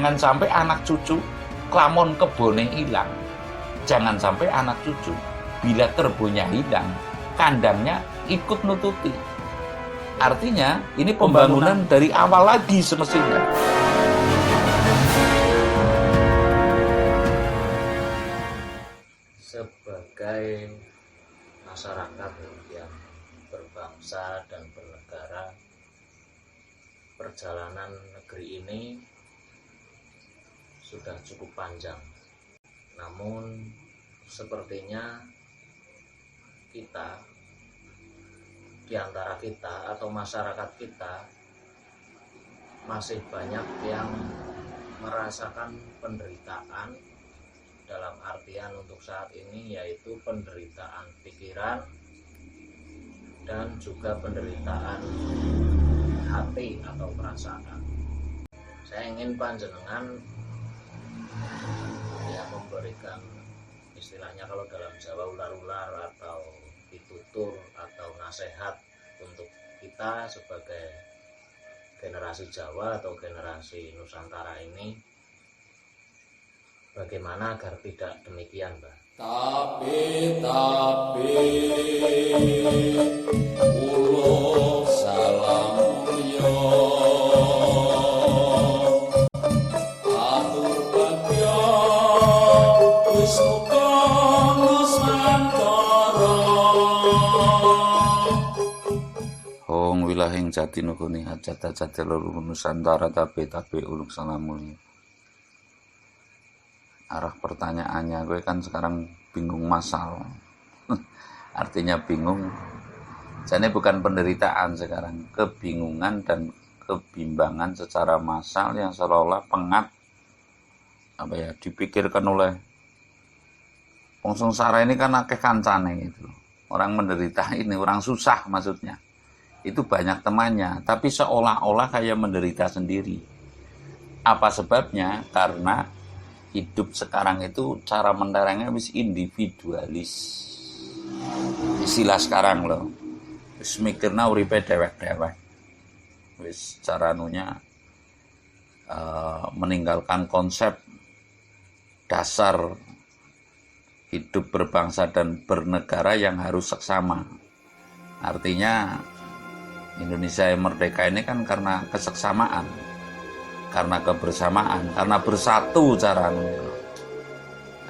Jangan sampai anak cucu klamon kebone hilang. Jangan sampai anak cucu bila kerbaunya hilang, kandangnya ikut nututi. Artinya ini pembangunan dari awal lagi semestinya. Sebagai masyarakat yang berbangsa dan bernegara, perjalanan negeri ini sudah cukup panjang. Namun sepertinya kita, di antara kita atau masyarakat kita, masih banyak yang merasakan penderitaan, dalam artian untuk saat ini yaitu penderitaan pikiran dan juga penderitaan hati atau perasaan. Saya ingin panjenengan ya memberikan, istilahnya kalau dalam Jawa, ular-ular atau pitutur atau nasihat untuk kita sebagai generasi Jawa atau generasi Nusantara ini, bagaimana agar tidak demikian, Mbak? Tapi ulo salam yo atur bagyo wis kono santara Hong wilahing jati nukuni hajat-hajat seluruh Nusantara tapi uluk salamulnya. Arah pertanyaannya, gue kan sekarang bingung masal. Artinya bingung. Jadi bukan penderitaan sekarang, kebingungan dan kebimbangan secara massal yang seolah-olah pengap dipikirkan oleh wong sengsara ini kan akeh kancane gitu. Orang menderita ini, orang susah maksudnya. Itu banyak temannya, tapi seolah-olah kayak menderita sendiri. Apa sebabnya? Karena hidup sekarang itu cara mendarangnya wis individualis. Istilah sekarang loh. Wis mikirna uripe dewek-dewek. Wis caranunya meninggalkan konsep dasar hidup berbangsa dan bernegara yang harus seksama. Artinya Indonesia yang merdeka ini kan karena keseksamaan, karena kebersamaan, karena bersatu caranya.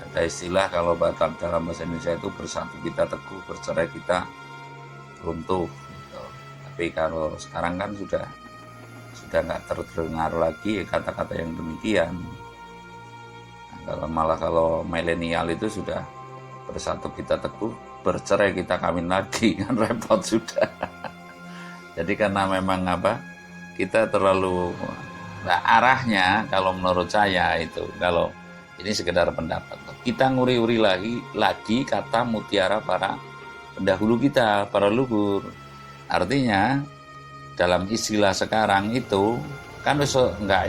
Ada istilah kalau dalam bahasa Indonesia itu bersatu kita teguh, bercerai kita runtuh. Gitu. Tapi kalau sekarang kan sudah nggak terdengar lagi kata-kata yang demikian. Nah, kalau milenial itu sudah bersatu kita teguh, bercerai kita kawin lagi, kan repot sudah. Jadi karena memang kita terlalu arahnya kalau menurut saya itu, kalau ini sekedar pendapat, kita nguri-uri lagi kata mutiara para pendahulu kita, para leluhur. Artinya dalam istilah sekarang itu kan nggak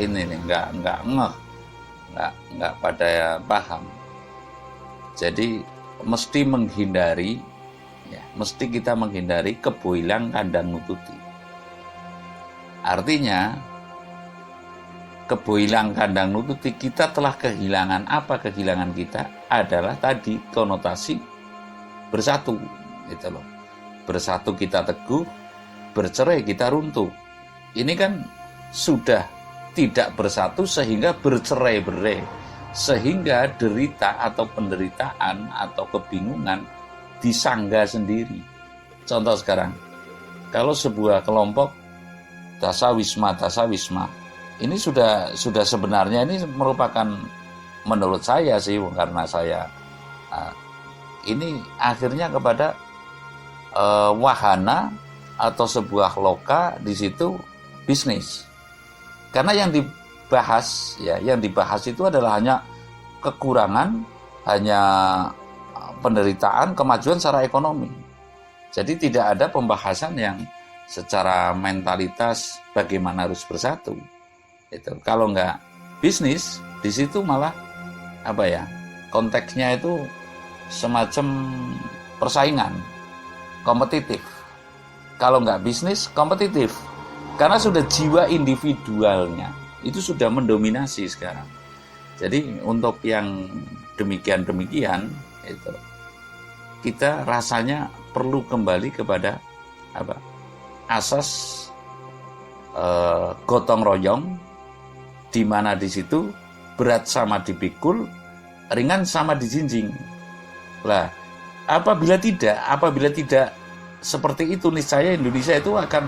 pada paham. Jadi mesti kita menghindari keboilang kandang nututi. Artinya keboilang kandang nututi, kita telah kehilangan apa? Kehilangan kita adalah tadi konotasi bersatu, gitu loh. Bersatu kita teguh, bercerai kita runtuh. Ini kan sudah tidak bersatu sehingga bercerai-berai, sehingga derita atau penderitaan atau kebingungan disangga sendiri. Contoh sekarang, kalau sebuah kelompok dasawisma, ini sudah sebenarnya ini merupakan, menurut saya sih, karena saya ini akhirnya kepada wahana atau sebuah loka di situ bisnis. Karena yang dibahas itu adalah hanya kekurangan, hanya penderitaan, kemajuan secara ekonomi. Jadi tidak ada pembahasan yang secara mentalitas bagaimana harus bersatu. Itu kalau nggak bisnis, di situ malah konteksnya itu semacam persaingan, kompetitif. Kalau nggak bisnis, kompetitif, karena sudah jiwa individualnya itu sudah mendominasi sekarang. Jadi untuk yang demikian itu kita rasanya perlu kembali kepada asas gotong royong, di mana di situ berat sama dipikul, ringan sama dijinjing. Lah, apabila tidak seperti itu, niscaya Indonesia itu akan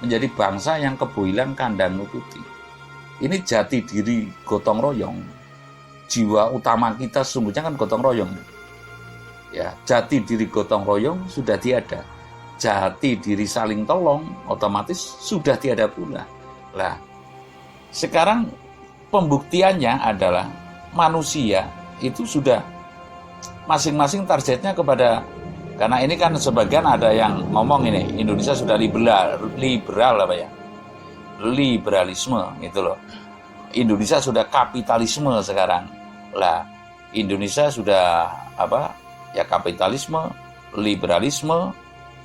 menjadi bangsa yang keboilan kandang nututi. Ini jati diri gotong royong. Jiwa utama kita sesungguhnya kan gotong royong. Ya, jati diri gotong royong sudah tiada. Jati diri saling tolong otomatis sudah tiada pula. Lah, sekarang pembuktiannya adalah manusia itu sudah masing-masing targetnya kepada, karena ini kan sebagian ada yang ngomong ini Indonesia sudah liberal liberalisme gitu loh. Indonesia sudah kapitalisme sekarang. Lah, Indonesia sudah kapitalisme, liberalisme.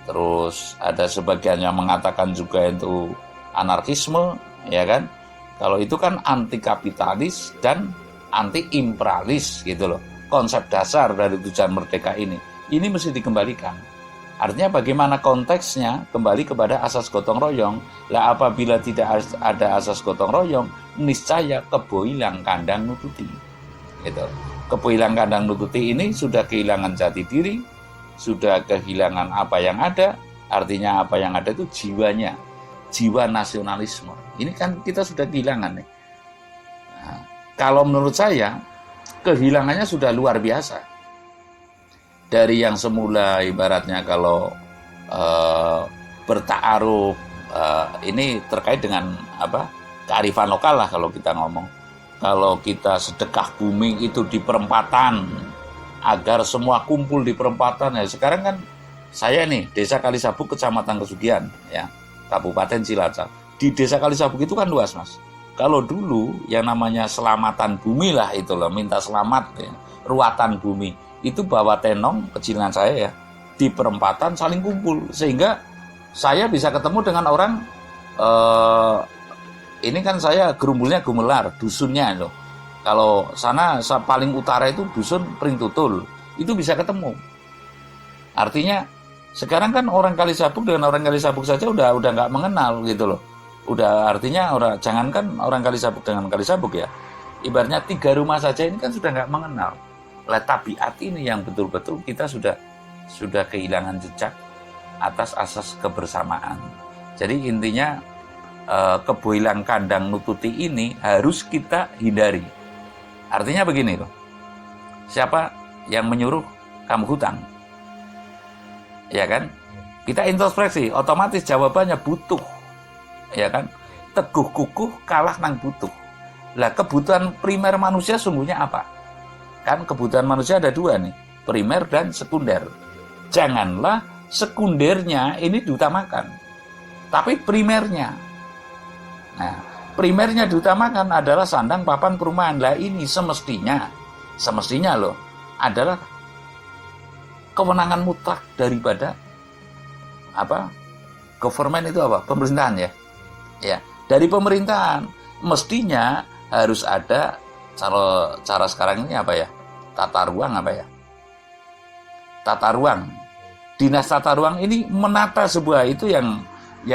Terus ada sebagian yang mengatakan juga itu anarkisme, ya kan? Kalau itu kan anti kapitalis dan anti imperialis gitu loh. Konsep dasar dari tujuan merdeka ini mesti dikembalikan. Artinya bagaimana konteksnya kembali kepada asas gotong royong. Lah, apabila tidak ada asas gotong royong, niscaya keboilang kandang nututi. Gitu. Keboilang kandang nututi ini sudah kehilangan jati diri, sudah kehilangan apa yang ada. Artinya apa yang ada itu jiwanya, jiwa nasionalisme. Ini kan kita sudah kehilangan nih. Nah, kalau menurut saya kehilangannya sudah luar biasa. Dari yang semula ibaratnya kalau bertaaruf, ini terkait dengan kearifan lokal lah kalau kita ngomong. Kalau kita sedekah bumi itu di perempatan, agar semua kumpul di perempatan. Ya, sekarang kan saya nih Desa Kalisabuk, Kecamatan Kesugian, ya, Kabupaten Cilacap. Di Desa Kalisabuk itu kan luas, Mas. Kalau dulu yang namanya selamatan bumi lah itu loh, minta selamat ya, ruatan bumi. Itu bawa tenong kecilan saya ya, di perempatan saling kumpul. Sehingga saya bisa ketemu dengan orang, ini kan saya gerumbulnya Gumelar, dusunnya loh. Kalau sana paling utara itu dusun Pringtutul, itu bisa ketemu. Artinya sekarang kan orang Kalisabuk dengan orang Kalisabuk saja udah nggak mengenal gitu loh. Udah artinya jangankan orang Kalisabuk dengan Kalisabuk ya. Ibaratnya 3 rumah saja ini kan sudah nggak mengenal. Lah, tabiat ini yang betul-betul kita sudah kehilangan jejak atas asas kebersamaan. Jadi intinya keboilang kandang nututi ini harus kita hindari. Artinya begini loh, siapa yang menyuruh kamu hutang? Ya kan? Kita introspeksi, otomatis jawabannya butuh. Ya kan? Teguh kukuh kalah nang butuh. Lah, kebutuhan primer manusia sungguhnya apa? Kan kebutuhan manusia ada 2 nih, primer dan sekunder. Janganlah sekundernya ini diutamakan, tapi primernya. Nah, primernya diutamakan adalah sandang papan perumahan. Lah, ini semestinya loh adalah kewenangan mutlak daripada government itu pemerintahan ya. Ya, dari pemerintahan mestinya harus ada cara sekarang ini tata ruang. Dinas tata ruang ini menata sebuah itu yang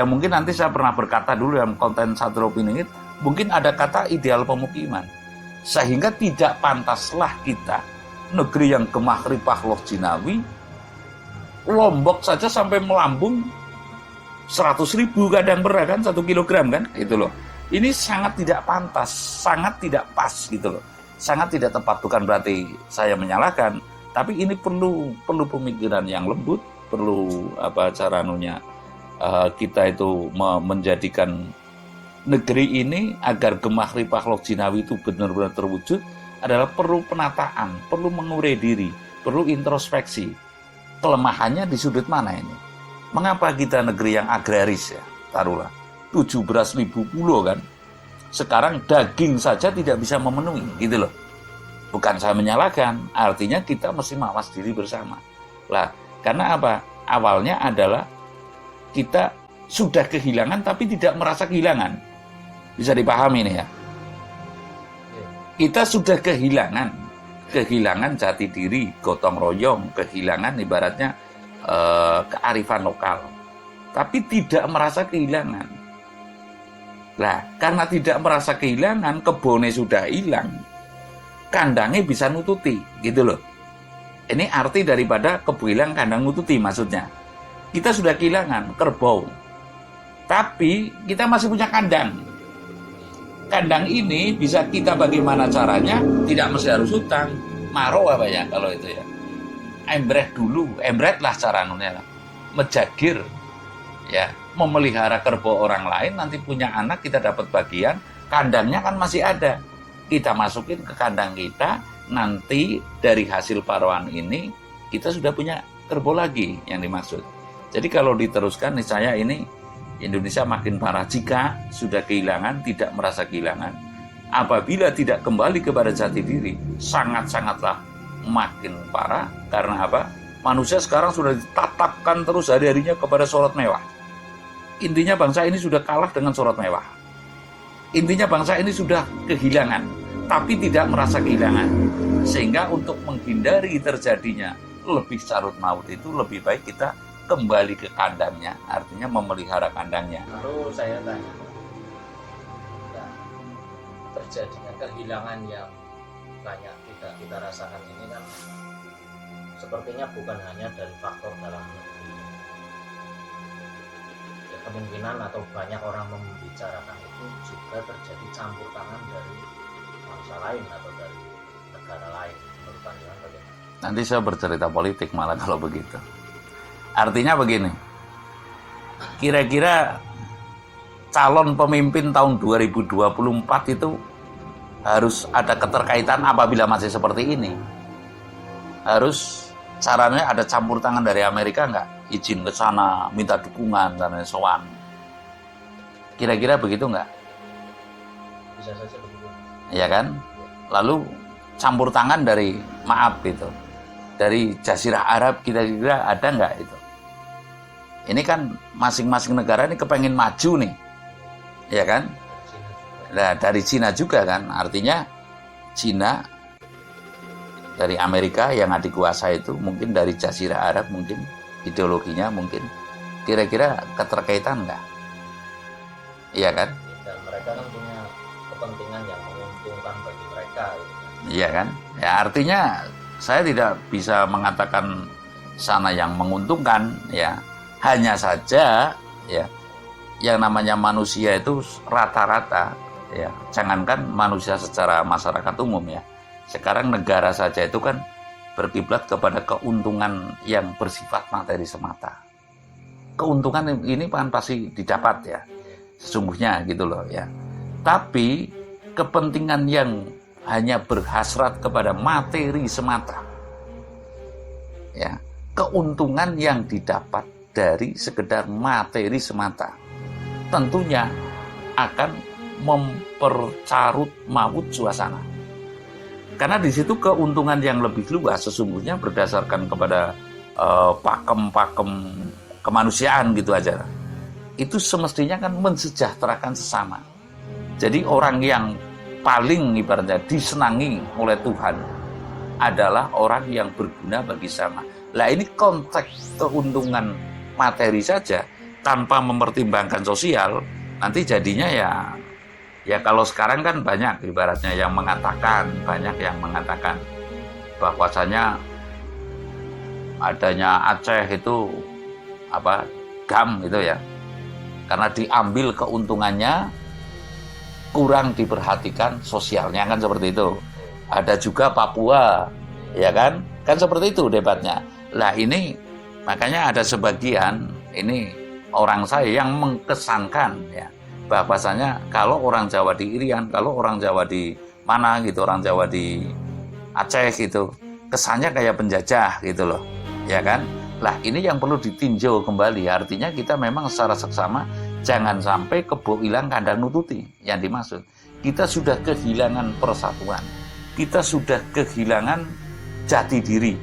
mungkin nanti saya pernah berkata dulu dalam konten Satrio Opini, mungkin ada kata ideal pemukiman. Sehingga tidak pantaslah kita negeri yang gemah ripah loh jinawi, Lombok saja sampai melambung 100.000 kadang pernah kan 1 kilogram kan itu loh. Ini sangat tidak pantas, sangat tidak pas gitu loh. Sangat tidak tepat, bukan berarti saya menyalahkan, tapi ini perlu pemikiran yang lembut, perlu kita itu menjadikan negeri ini agar gemah ripah loh jinawi itu benar-benar terwujud adalah perlu penataan, perlu mengurai diri, perlu introspeksi. Kelemahannya di sudut mana ini? Mengapa kita negeri yang agraris ya, taruhlah 17.000 pulau kan, sekarang daging saja tidak bisa memenuhi gitu loh. Bukan saya menyalahkan, artinya kita mesti mawas diri bersama. Lah, karena apa? Awalnya adalah kita sudah kehilangan tapi tidak merasa kehilangan. Bisa dipahami nih ya. Kita sudah kehilangan jati diri, gotong royong, kehilangan ibaratnya kearifan lokal. Tapi tidak merasa kehilangan. Lah, karena tidak merasa kehilangan, kebone sudah hilang, kandangnya bisa nututi, gitu loh. Ini arti daripada kebo hilang kandang nututi maksudnya. Kita sudah kehilangan kerbau, tapi kita masih punya kandang. Kandang ini bisa kita bagaimana caranya, tidak mesti harus hutang. Maro apa ya kalau itu ya. Embret dulu, embret lah cara nunya. Menjagir, ya, memelihara kerbau orang lain, nanti punya anak kita dapat bagian, kandangnya kan masih ada. Kita masukin ke kandang kita, nanti dari hasil paruan ini kita sudah punya kerbau lagi yang dimaksud. Jadi kalau diteruskan nih saya ini Indonesia makin parah jika sudah kehilangan, tidak merasa kehilangan. Apabila tidak kembali kepada jati diri, sangat-sangatlah makin parah. Karena apa? Manusia sekarang sudah ditatapkan terus hari-harinya kepada sorot mewah. Intinya bangsa ini sudah kalah dengan sorot mewah. Intinya bangsa ini sudah kehilangan, tapi tidak merasa kehilangan. Sehingga untuk menghindari terjadinya lebih carut maut itu lebih baik kita kembali ke kandangnya, artinya memelihara kandangnya. Lalu saya tanya, nah, terjadinya kehilangan yang banyak tidak kita rasakan ini kan sepertinya bukan hanya dari faktor dalam negeri. Ya, kemungkinan atau banyak orang membicarakan itu juga terjadi campur tangan dari bangsa lain atau dari negara lain. Menurut pandangan bagaimana? Nanti saya bercerita politik malah kalau begitu. Artinya begini, kira-kira calon pemimpin tahun 2024 itu harus ada keterkaitan apabila masih seperti ini. Harus caranya ada campur tangan dari Amerika nggak? Izin ke sana, minta dukungan, dan sowan. Kira-kira begitu nggak? Bisa saja begitu. Ya kan? Lalu campur tangan dari, maaf gitu, dari Jazirah Arab kira-kira ada nggak itu? Ini kan masing-masing negara ini kepengen maju nih, ya kan? Nah, dari Cina juga kan, artinya Cina dari Amerika yang adik kuasa itu, mungkin dari Jazirah Arab, mungkin ideologinya mungkin kira-kira keterkaitan nggak? Iya kan? Dan mereka kan punya kepentingan yang menguntungkan bagi mereka. Gitu. Iya kan? Ya artinya saya tidak bisa mengatakan sana yang menguntungkan, ya. Hanya saja ya yang namanya manusia itu rata-rata ya, jangankan manusia secara masyarakat umum ya. Sekarang negara saja itu kan berkiblat kepada keuntungan yang bersifat materi semata. Keuntungan ini kan pasti didapat ya, sesungguhnya gitu loh ya. Tapi kepentingan yang hanya berhasrat kepada materi semata, ya, keuntungan yang didapat dari sekedar materi semata tentunya akan mempercarut maut suasana. Karena di situ keuntungan yang lebih luas sesungguhnya berdasarkan kepada pakem-pakem kemanusiaan gitu aja. Itu semestinya kan mensejahterakan sesama. Jadi orang yang paling ibaratnya disenangi oleh Tuhan adalah orang yang berguna bagi sama. Lah ini konteks keuntungan materi saja tanpa mempertimbangkan sosial, nanti jadinya ya kalau sekarang kan banyak ibaratnya yang mengatakan, banyak yang mengatakan bahwasanya adanya Aceh itu apa GAM itu ya, karena diambil keuntungannya kurang diperhatikan sosialnya kan seperti itu. Ada juga Papua, ya kan seperti itu debatnya. Lah ini makanya ada sebagian ini orang saya yang mengkesankan ya bahwasanya kalau orang Jawa di Irian, kalau orang Jawa di mana gitu, orang Jawa di Aceh gitu, kesannya kayak penjajah gitu loh, ya kan? Lah ini yang perlu ditinjau kembali, artinya kita memang secara seksama jangan sampai kebo hilang kandang nututi yang dimaksud. Kita sudah kehilangan persatuan, kita sudah kehilangan jati diri.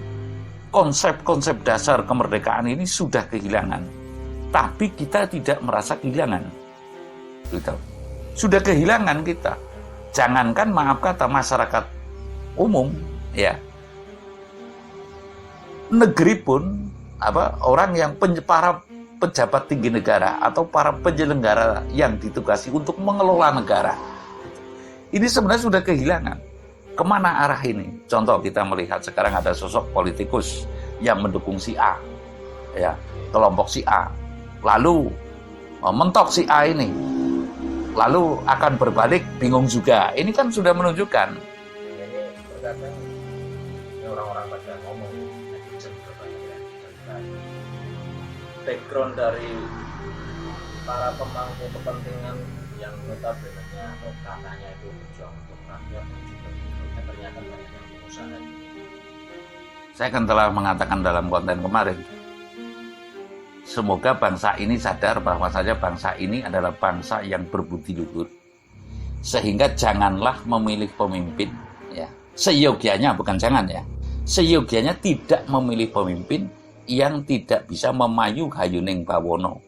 Konsep-konsep dasar kemerdekaan ini sudah kehilangan, tapi kita tidak merasa kehilangan. Gitu. Sudah kehilangan kita. jangankan maaf kata masyarakat umum ya, negeri pun orang yang para pejabat tinggi negara atau para penyelenggara yang ditugasi untuk mengelola negara ini sebenarnya sudah kehilangan. Kemana arah ini? Contoh kita melihat sekarang ada sosok politikus yang mendukung si A, ya, kelompok si A, lalu mentok si A ini, lalu akan berbalik bingung juga. Ini kan sudah menunjukkan. Ini terkadang orang-orang pada ngomong netizen berbanyak cerita background dari para pemangku kepentingan yang notabene atau katanya itu berjuang untuk rakyat dan ternyata banyak yang pengusaha. Saya kan telah mengatakan dalam konten kemarin, semoga bangsa ini sadar bahwa saja bangsa ini adalah bangsa yang berbudi luhur, sehingga janganlah memilih pemimpin ya seyogianya, bukan jangan ya, seyogianya tidak memilih pemimpin yang tidak bisa memayu hayuning bawono.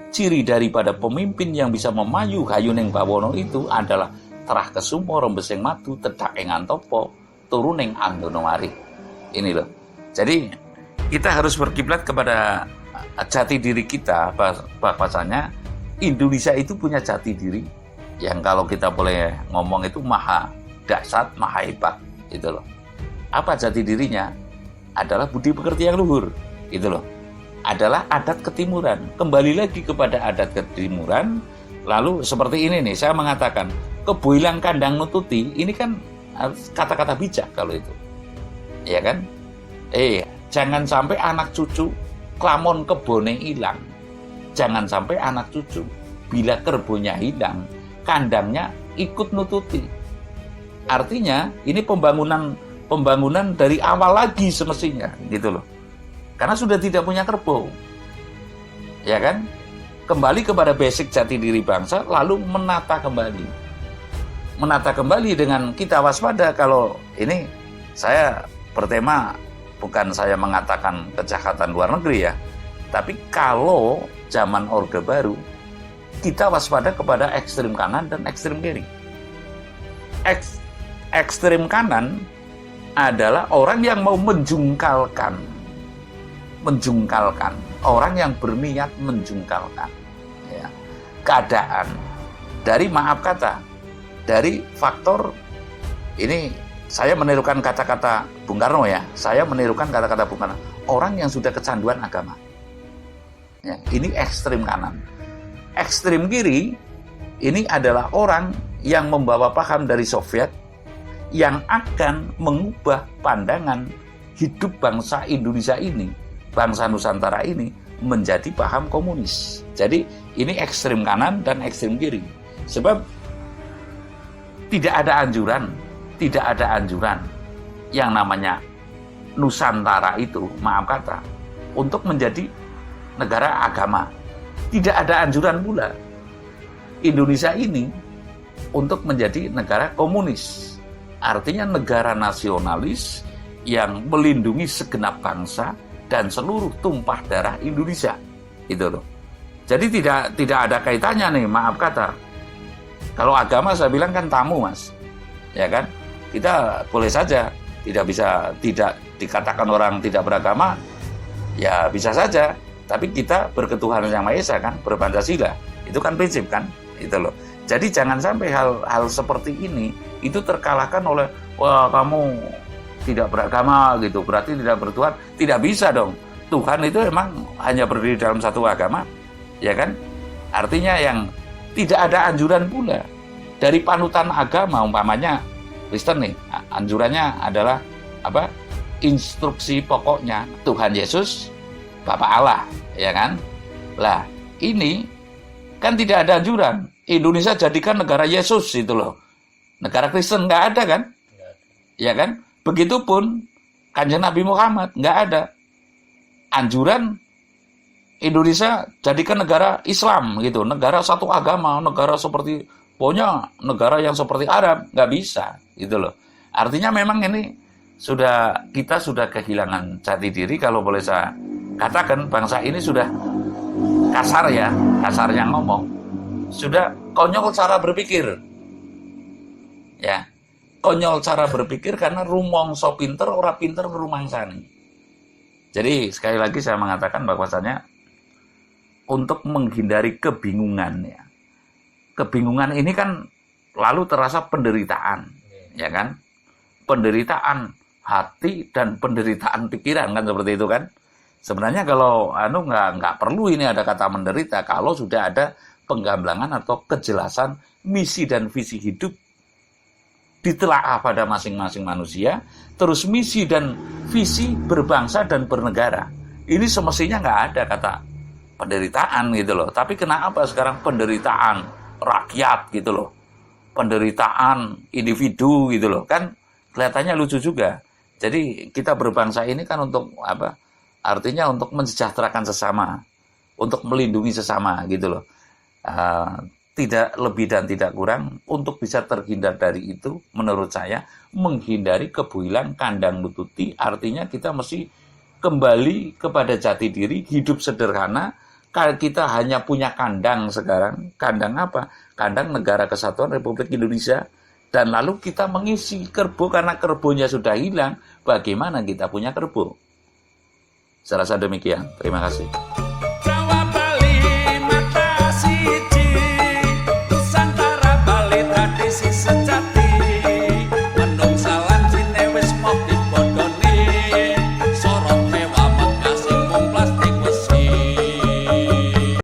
Ciri daripada pemimpin yang bisa memayu hayuning bawono itu adalah terah kesumo rembesing madu tedak ing antopo turuning anggono mari. Ini loh. Jadi kita harus berkiblat kepada jati diri kita, bahwasanya Indonesia itu punya jati diri yang kalau kita boleh ngomong itu maha dahsyat, maha hebat, itu loh. Apa jati dirinya? Adalah budi pekerti yang luhur, itu loh. Adalah adat ketimuran. Kembali lagi kepada adat ketimuran. Lalu seperti ini nih, saya mengatakan keboilang kandang nututi, ini kan kata-kata bijak kalau itu, ya kan? Jangan sampai anak cucu klamon kebone hilang. Jangan sampai anak cucu bila kerbonnya hilang, kandangnya ikut nututi. Artinya ini pembangunan dari awal lagi semestinya, gitu loh. Karena sudah tidak punya kerbau, ya kan? Kembali kepada basic jati diri bangsa, lalu menata kembali dengan kita waspada. Kalau ini saya bertema, bukan saya mengatakan kejahatan luar negeri ya, tapi kalau zaman Orde Baru, kita waspada kepada ekstrem kanan dan ekstrem kiri. Ekstrem kanan adalah orang yang mau menjungkalkan, orang yang berniat menjungkalkan ya, keadaan dari maaf kata, dari faktor ini. Saya menirukan kata-kata Bung Karno ya, orang yang sudah kecanduan agama ya, ini ekstrem kanan. Ekstrem kiri ini adalah orang yang membawa paham dari Soviet yang akan mengubah pandangan hidup bangsa Indonesia ini, bangsa Nusantara ini menjadi paham komunis. Jadi ini ekstrem kanan dan ekstrem kiri. Sebab tidak ada anjuran yang namanya Nusantara itu, maaf kata, untuk menjadi negara agama. Tidak ada anjuran pula Indonesia ini untuk menjadi negara komunis. Artinya negara nasionalis yang melindungi segenap bangsa dan seluruh tumpah darah Indonesia. Itu loh. Jadi tidak ada kaitannya nih, maaf kata. Kalau agama saya bilang kan tamu, Mas. Ya kan? Kita boleh saja tidak dikatakan orang tidak beragama, ya bisa saja. Tapi kita berketuhanan yang Maha Esa kan, berpancasila. Itu kan prinsip kan, itu loh. Jadi jangan sampai hal seperti ini itu terkalahkan oleh wah kamu tidak beragama gitu, berarti tidak bertuhan. Tidak bisa dong. Tuhan itu emang hanya berdiri dalam satu agama, ya kan? Artinya yang tidak ada anjuran pula dari panutan agama, umpamanya Kristen nih, anjurannya adalah apa? Instruksi pokoknya Tuhan Yesus, Bapa Allah, ya kan? Lah, ini kan tidak ada anjuran. Indonesia jadikan negara Yesus itu loh. Negara Kristen nggak ada kan? Ya kan? Begitupun Kanjeng Nabi Muhammad nggak ada anjuran Indonesia jadikan negara Islam gitu, negara satu agama, negara seperti pokoknya negara yang seperti Arab, nggak bisa gitu loh. Artinya memang ini kita sudah kehilangan jati diri. Kalau boleh saya katakan, bangsa ini sudah kasarnya ngomong, sudah konyol cara berpikir. Ya, konyol cara berpikir karena rumangsa pinter, ora pinter ngrumangsani. Jadi sekali lagi saya mengatakan bahwasanya untuk menghindari kebingungan ya. Kebingungan ini kan lalu terasa penderitaan, ya kan? Penderitaan hati dan penderitaan pikiran kan seperti itu kan? Sebenarnya kalau nggak perlu ini ada kata menderita kalau sudah ada penggamblangan atau kejelasan misi dan visi hidup ditelaah pada masing-masing manusia, terus misi dan visi berbangsa dan bernegara. Ini semestinya nggak ada kata penderitaan gitu loh. Tapi kenapa sekarang penderitaan rakyat gitu loh, penderitaan individu gitu loh, kan kelihatannya lucu juga. Jadi kita berbangsa ini kan untuk apa? Artinya untuk mensejahterakan sesama, untuk melindungi sesama gitu loh. Tidak lebih dan tidak kurang. Untuk bisa terhindar dari itu, menurut saya menghindari kebuilan kandang nututi. Artinya kita mesti kembali kepada jati diri, hidup sederhana. Kita hanya punya kandang sekarang. Kandang apa? Kandang Negara Kesatuan Republik Indonesia. Dan lalu kita mengisi kerbau karena kerbaunya sudah hilang. Bagaimana kita punya kerbau? Saya rasa demikian. Terima kasih.